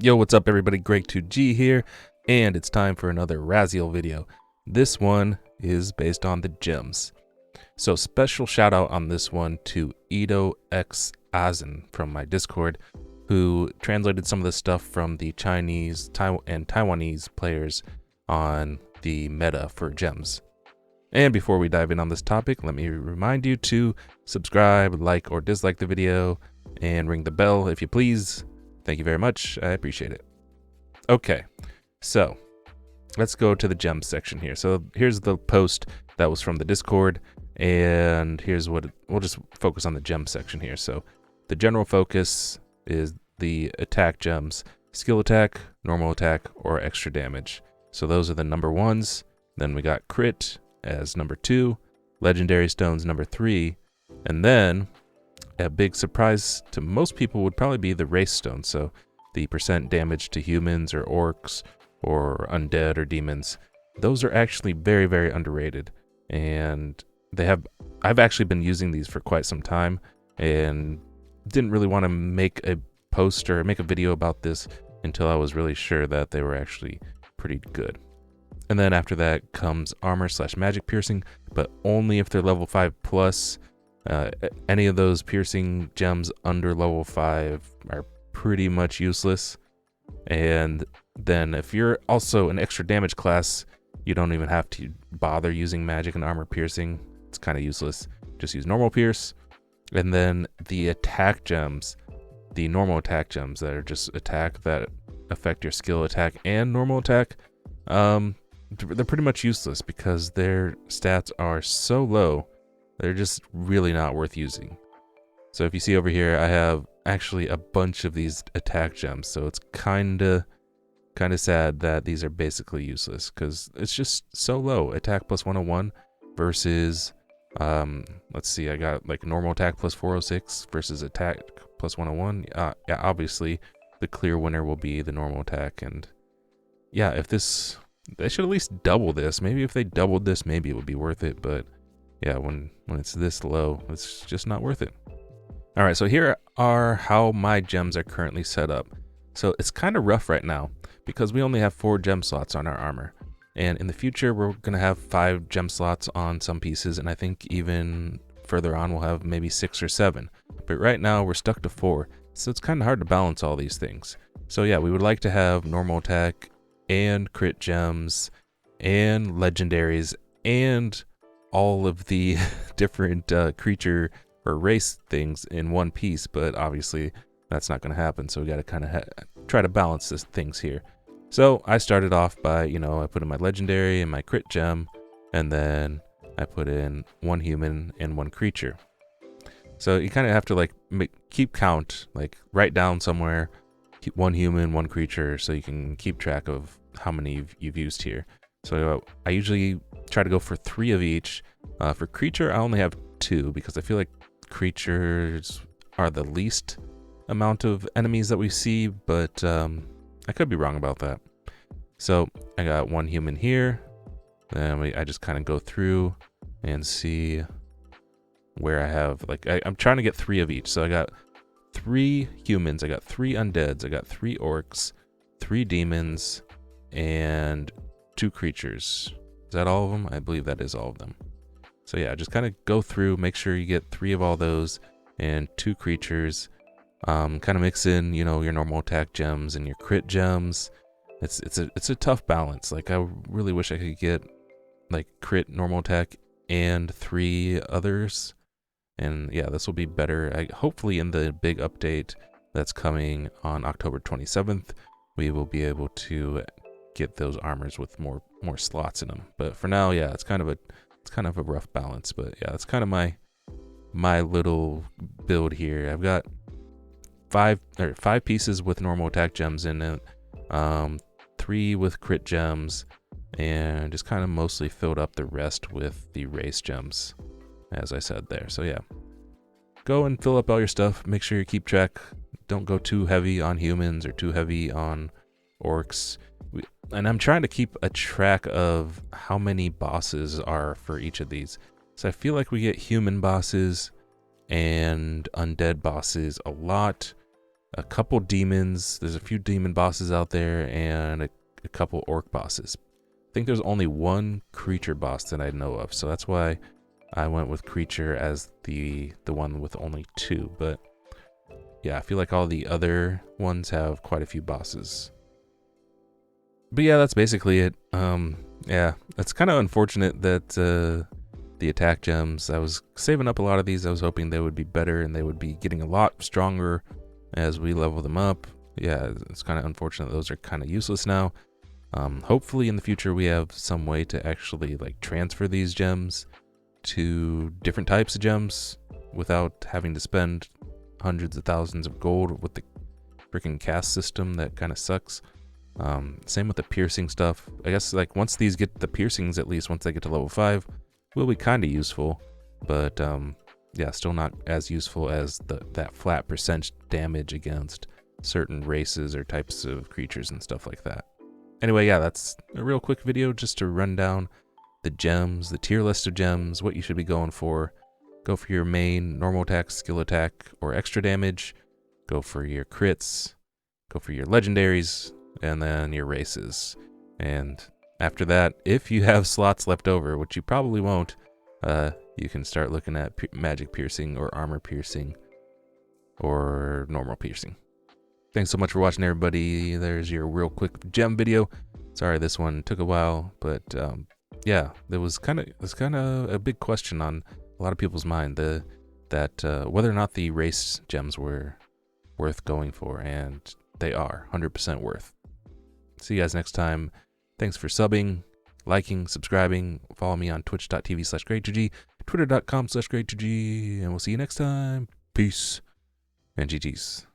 Yo, what's up everybody, Greg2G here, and it's time for another Raziel video. This one is based on the gems. So special shout out on this one to Edo X Azen from my Discord, who translated some of the stuff from the Chinese and Taiwanese players on the meta for gems. And before we dive in on this topic, let me remind you to subscribe, like or dislike the video, and ring the bell if you please. Thank you very much. I appreciate it. Okay, so let's go to the gems section here. So here's the post that was from the Discord, and here's what we'll just focus on the gem section here. So the general focus is the attack gems: skill attack, normal attack, or extra damage. So those are the number ones. Then we got crit as number 2, legendary stones number 3, and then a big surprise to most people would probably be the race stone. So the percent damage to humans or orcs or undead or demons. Those are actually very, very underrated. And I've actually been using these for quite some time and didn't really want to make a post or make a video about this until I was really sure that they were actually pretty good. And then after that comes armor / magic piercing, but only if they're level 5 plus. Any of those piercing gems under level 5 are pretty much useless. And then if you're also an extra damage class, you don't even have to bother using magic and armor piercing. It's kind of useless. Just use normal pierce. And then the attack gems, the normal attack gems that are just attack that affect your skill attack and normal attack, they're pretty much useless because their stats are so low. They're just really not worth using. So if you see over here, I have actually a bunch of these attack gems. So it's kind of sad that these are basically useless because it's just so low. Attack plus 101 versus, let's see, I got like normal attack plus 406 versus attack plus 101. Yeah, obviously the clear winner will be the normal attack. And yeah, they should at least double this. Maybe if they doubled this, maybe it would be worth it. But yeah, when it's this low, it's just not worth it. All right, so here are how my gems are currently set up. So it's kind of rough right now because we only have 4 gem slots on our armor. And in the future, we're going to have 5 gem slots on some pieces. And I think even further on, we'll have maybe 6 or 7. But right now, we're stuck to 4. So it's kind of hard to balance all these things. So yeah, we would like to have normal attack and crit gems and legendaries and all of the different creature or race things in one piece, but obviously that's not going to happen. So we got to kind of try to balance this things here. So I started off by, I put in my legendary and my crit gem, and then I put in 1 human and 1 creature. So you kind of have to keep count, write down somewhere, 1 human, 1 creature, so you can keep track of how many you've used here. So I usually try to go for 3 of each. For creature, I only have 2 because I feel like creatures are the least amount of enemies that we see, but I could be wrong about that. So I got 1 human here. Then I just kind of go through and see where I have, I'm trying to get 3 of each. So I got 3 humans, I got 3 undeads, I got 3 orcs, 3 demons, and 2 creatures. Is that all of them? I believe that is all of them. So yeah, just kind of go through, make sure you get 3 of all those and 2 creatures. Kind of mix in, your normal attack gems and your crit gems. It's a tough balance. I really wish I could get crit, normal attack, and 3 others. And yeah, this will be better. Hopefully in the big update that's coming on October 27th, we will be able to get those armors with more slots in them. But for now, yeah, it's kind of a rough balance. But yeah, that's kind of my little build here. I've got 5 pieces with normal attack gems in it, 3 with crit gems, and just kind of mostly filled up the rest with the race gems, as I said there. So yeah, go and fill up all your stuff. Make sure you keep track. Don't go too heavy on humans or too heavy on orcs. And I'm trying to keep a track of how many bosses are for each of these. So I feel like we get human bosses and undead bosses a lot. a couple demons. There's a few demon bosses out there, and a couple orc bosses. I think there's only one creature boss that I know of, so that's why I went with creature as the one with only 2. But yeah, I feel like all the other ones have quite a few bosses. But yeah, that's basically it. Yeah, it's kind of unfortunate that the attack gems, I was saving up a lot of these. I was hoping they would be better and they would be getting a lot stronger as we level them up. Yeah, it's kind of unfortunate those are kind of useless now. Hopefully in the future we have some way to actually like transfer these gems to different types of gems without having to spend hundreds of thousands of gold with the freaking cast system that kind of sucks. Same with the piercing stuff. I guess like once these get the piercings, at least once they get to level 5, will be kind of useful, but yeah, still not as useful as that flat percent damage against certain races or types of creatures and stuff like that. Anyway, yeah, that's a real quick video just to run down the gems, the tier list of gems, what you should be going for. Go for your main normal attack, skill attack, or extra damage. Go for your crits. Go for your legendaries, and then your races. And after that, if you have slots left over, which you probably won't, you can start looking at magic piercing or armor piercing or normal piercing. Thanks so much for watching, everybody. There's your real quick gem video. Sorry this one took a while, but yeah, there was kind of a big question on a lot of people's mind that whether or not the race gems were worth going for, and they are 100% worth. See you guys next time. Thanks for subbing, liking, subscribing. Follow me on twitch.tv/great2g, twitter.com/great2g, and we'll see you next time. Peace and GG's.